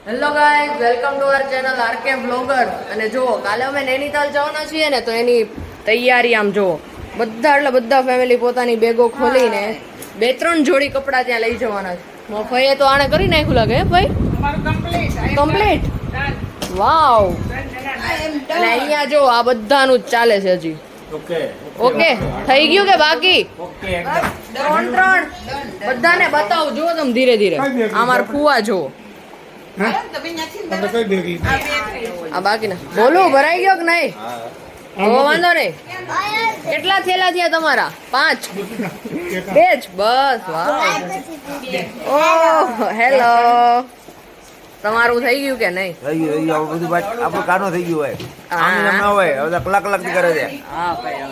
Hello guys, welcome to our channel RK vlogger. અને જો કાલે અમે નૈનીતાલ જવાના છીએ ને, તો એની તૈયારી આમ જો બધા એટલે બધા ફેમિલી પોતાની બેગો ખોલીને 2-3 જોડી કપડાં ત્યાં લઈ જવાના છે. ભાઈએ તો આને કરી નાખ્યું લાગે હે ભાઈ, કમ્પ્લીટ. વાવ. અને અહીંયા જો આ બધાનું જ ચાલે છે હજી. ઓકે થઈ ગયું કે બાકી? ત્રણ બધાને બતાવો જો તમે ધીરે ધીરે. આ મારા ફુવા જો આ બાકી ના બોલું ભરાઈ ગયો કે નહીં? વાંધો નહીં. કેટલા થેલા થયા તમારા? 5 2 જ બસ. વાહ. ઓહ હેલો, તમારું થઈ ગયું કે નહીં? થઈ ગયું બધું આપણું કાનો થઈ ગયું હોય. આમ ના હોય હવે કલાક થી કરે છે. હા ભાઈ.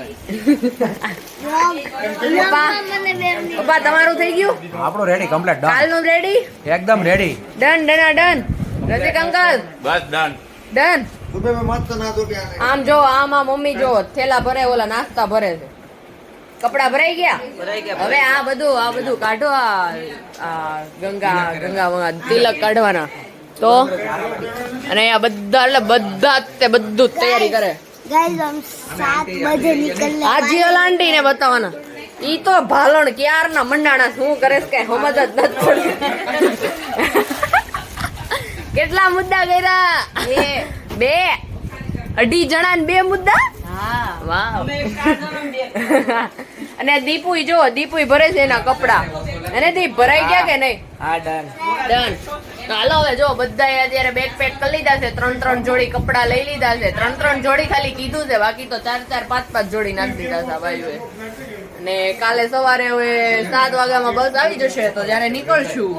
પપ્પા તમારું થઈ ગયું? આપણું રેડી કમ્પ્લીટ ડન. કાલનું રેડી? એકદમ ready. Done done. Rasik uncle બસ ડન. ડન. આમ જો આમાં મમ્મી જો થેલા ભરે, ઓલા નાસ્તા ભરે છે. કપડા ભરાઈ ગયા. હવે આ બધું કાઢો. આ ગંગા તિલક કાઢવાના તો. અને આ બધા એટલે બધા તે બધું તૈયારી કરે. આ જીઓલાંટી ને બતાવવાના. ઈ તો ભાલણ ક્યારના મંડાણા શું કરે કે સમજ જ નથી પડતી. કેટલા મુદ્દા કર્યા? 2 અઢી જણા ને 2 મુદ્દા. વાહ. અને દીપુઈ જો દીપુઈ ભરે છે એના કપડા. અને દીપ ભરાઈ ગયા કે નહીં? હા ડન. હાલો હવે જો બધા અત્યારે બેગ પેક કરી લીધા છે. 3 જોડી કપડા લઈ લીધા છે. 3 જોડી ખાલી કીધું છે, બાકી તો 4 5 જોડી નાખી દીધા છે ભાઈઓએ. અને કાલે સવારે હવે 7 વાગ્યામાં બસ આવી જશે, તો જ્યારે નીકળશું.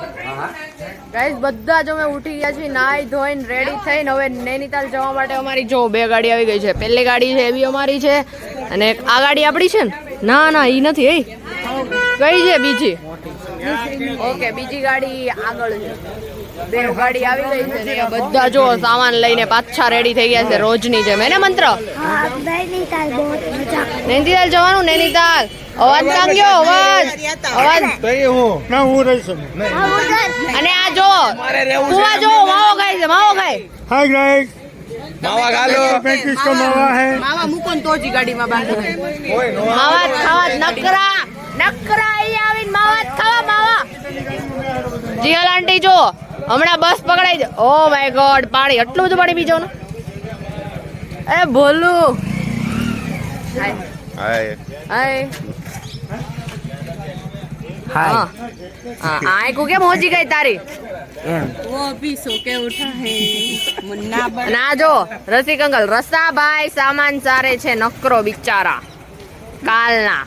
ગાઈઝ બધા જ અમે ઉઠી ગયા છીએ, નાઈ ધોઈને રેડી થઈને. હવે નૈનીતાલ જવા માટે અમારી જો 2 ગાડી આવી ગઈ છે. પહેલી ગાડી છે એવી અમારી છે, અને આ ગાડી આપણી છે ને? ના ઈ નથી. એ કઈ છે બીજી? ઓકે બીજી ગાડી આગળ છે. 2 ગાડી આવી ગઈ છે ને બધા જો સામાન લઈને પાછા રેડી થઈ ગયા છે રોજની જેમ. એને મંત્ર નૈનીતાલ જવાનું. નૈનીતાલ અવાજ માંગ્યો, અવાજ. અને આ જો કુવા જો માવો ખાય છે. માવો ખાય. हाय गाइस, માવા ગાલો 35 का मावा है. માવા મૂકો ને તો જ ગાડીમાં બાંધી. માવા ખાવા નકરા અહીંયા આવીને માવા ખાવા. માવા જીયલ આંટી જો હમણાં બસ પકડાઈ દે. ઓ માય ગોડ, પાણી એટલું બધું પાણી પીજો ને. એ ભોલું હાય હાય હાય. આંખો કેમ હોજી ગઈ તારી? ના જો રસિક અંકલ રસાભાઈ સામાન સારે છે નકરો બિચારા કાલના.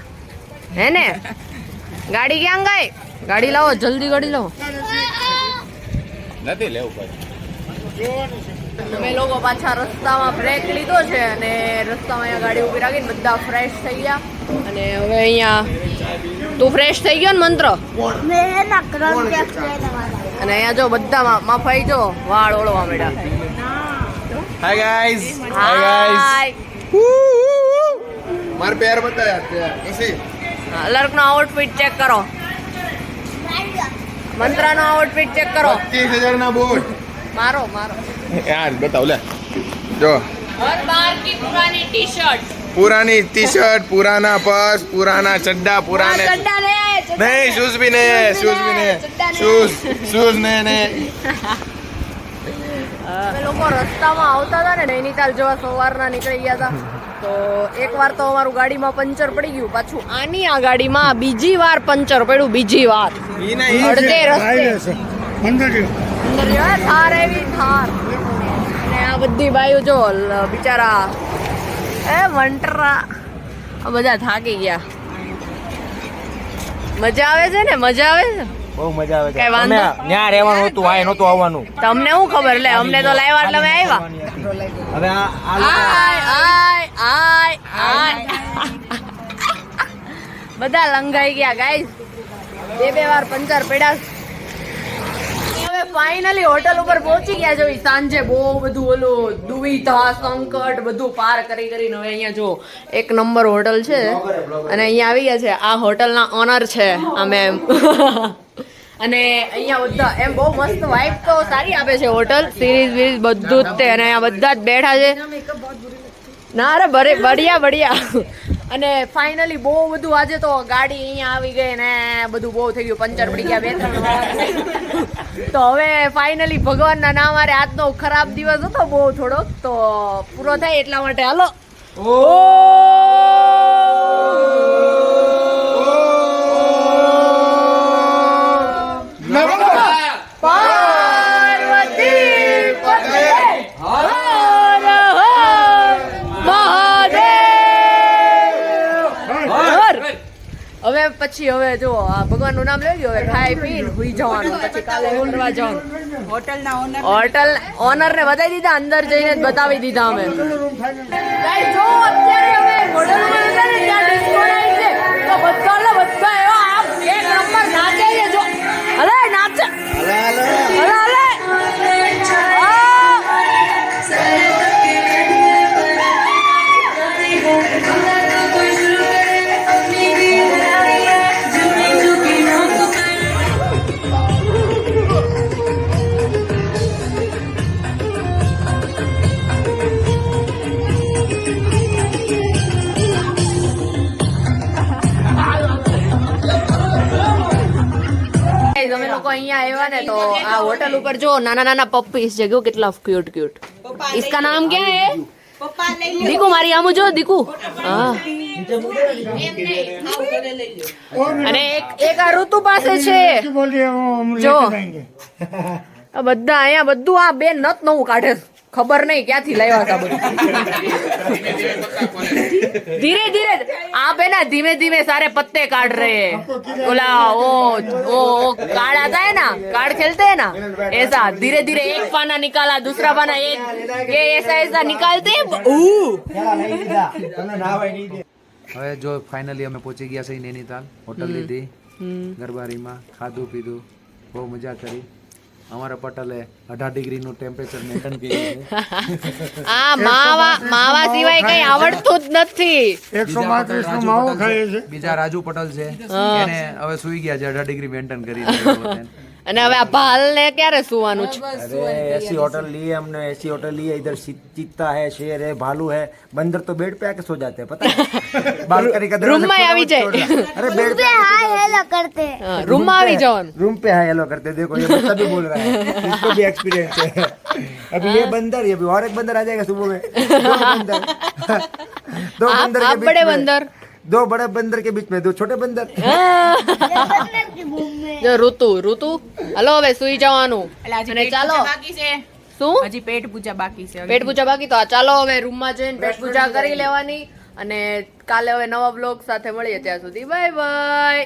હે ને ગાડી ક્યાં ગઈ? ગાડી લાવો જલ્દી, ગાડી લાવો. નથી લેવું અમે લોકો પાછા રસ્તામાં બ્રેક લીધો છે, અને રસ્તામાં અહીંયા ગાડી ઉભી રાખીને બધા ફ્રેશ થઈ ગયા. અને હવે અહીંયા તું ફ્રેશ થઈ ગયો ને મંત્ર? અને અહીંયા જો બધા માફાઈ જો વાળ ઓળવા માંડ્યા. Hi guys. હાય. માર પેર બતાયા પછી અલર્ક નો આઉટફિટ ચેક કરો. મંત્ર નો આઉટફિટ ચેક કરો. 30000 ના બોટ. મારો યાર બતાવ લે. જો હર બાર કી પુરાની ટી-શર્ટ, पुरानी टी शर्ट, पुराना पर्स, पुराना चड्डा, पुराने ચડ્ડા લે. नहीं शूज भी नहीं, शूज नहीं. અમે લોકો રસ્તામાં આવતા હતા ને નૈનીતાલ જવા, સવારના નીકળી ગયા હતા. તો એકવાર તો અમારું ગાડીમાં પંચર પડી ગયું. પાછું આની આ ગાડીમાં બીજી વાર પંચર પડ્યું. બીજી વાર અડધે રસ્તે અંદર થાર એવી થાર. અને આ બધી બાયું જો બિચારા એ વંટરા આ બધા થાકી ગયા. મજા આવે છે ને? મજા આવે છે. બહુ મજા આવે છે. કઈ વાંધો? ત્યાં રહેવાનું હતું, આ નહોતું આવવાનું. તમને શું ખબર? લે અમને તો લાવ્યા એટલે અમે આવ્યા. હવે આય બધા લંઘાઈ ગયા ગાઈસ. 2 વાર પંચર પડ્યા. હવે ફાઇનલી હોટલ ઉપર પહોંચી ગયા જો. સાંજે બહુ બધું ઓલું દુવિધા સંકટ બધું પાર કરીને હવે અહીંયા જો 1 નંબર હોટલ છે. અને અહીંયા આવી ગયા છે. આ હોટલના ઓનર છે આ મેમ. અને અહીંયા બધા એમ બહુ મસ્ત વાઇબ તો સારી આપે છે હોટલ, સિરીઝ વિરીઝ બધું જ તે, અને અહીંયા બધા જ બેઠા છે. ના અરે બઢિયા. અને ફાઇનલી બહુ બધું આજે તો ગાડી અહીંયા આવી ગઈ ને બધું બહુ થઈ ગયું, પંચર પડી ગયા 2-3 તો હવે ફાઇનલી ભગવાનના નામ હારે આજનો ખરાબ દિવસ હતો બહુ થોડોક, તો પૂરો થાય એટલા માટે હાલો. હવે પછી હવે જો આ ભગવાનનું નામ લઈ લ્યો, હવે ખાઈ પીને હુઈ જવાનું, પછી કાલે ઉઠવા જવાનું. હોટલ ઓનર ને બતાવી દીધા, અંદર જઈને જ બતાવી દીધા અમે. ગાઈસ જો અત્યારે અમે હોટલમાં હતા ને ત્યાં ડિસ્કો નાઈટ છે, તો બધા એવા આપ એક નંબર નાચે છે. જો અલે નાચે, અલે તમે લોકો અહીંયા આવ્યા ને તો આ હોટલ ઉપર જો નાના પપ્પીસ છે, કેટલા ક્યુટ. इसका नाम क्या है? દીકુ મારી આમુ જો દીકુ. હા અને એક આ ઋતુ પાસે છે જો. આ બધા અહીંયા બધું આ બેન નત નવું કાઢે, ખબર નહીં ક્યાંથી લાવ્યા હતા બધું. ધીરે आप है ना धीमे सारे पत्ते काट रहे हैं. बोला वो कार्ड आता है ना, कार्ड खेलते हैं ना, ऐसा धीरे एक पाना निकाला, दूसरा पाना ये ऐसा निकालते हैं. હવે જો ફાઇનલી અમે પહોંચી ગયા છે નૈનીતાલ. હોટલ લીધી, ગરબારીમાં ખાધું પીધું, બહુ મજા કરી. અમારા પટેલે 18 ડિગ્રીનું ટેમ્પરેચર મેન્ટેન કર્યું છે. આ માવા સિવાય કઈ આવડતું જ નથી. 135 નો માવો ખાય છે. બીજા રાજુ પટેલ છે, એને હવે સુઈ ગયા છે 18 ડિગ્રી મેન્ટેન કરી. અને હવે આ ભાલ ને ક્યારે સુવાનું છે? अरे ऐसी होटल ली है हमने, ऐसी होटल ली है. इधर चीता है, शेर है, भालू है, बंदर तो बेड पे आके सो जाते हैं, पता है. बालकनी का रूम में આવી જાય. अरे बेड पे हाय हेलो करते રૂમ માં આવી જવાનું. रूम पे हाय हेलो करते. देखो ये बच्चा भी बोल रहा है, इसको भी एक्सपीरियंस है. अभी ये बंदर, ये और एक बंदर आ जाएगा सुबह में. दो बंदर के बीच બડે में, બંદર, दो बड़े बंदर के बीच में 2 छोटे बंदर. જો ઋતુ હલો હવે સુઈ જવાનું. અને ચાલો શું હજી પેટ પૂજા બાકી છે. પેટ પૂજા બાકી, તો ચાલો હવે રૂમમાં જઈને પેટ પૂજા કરી લેવાની. અને કાલે હવે નવા બ્લોગ સાથે મળીએ, ત્યાં સુધી બાય બાય.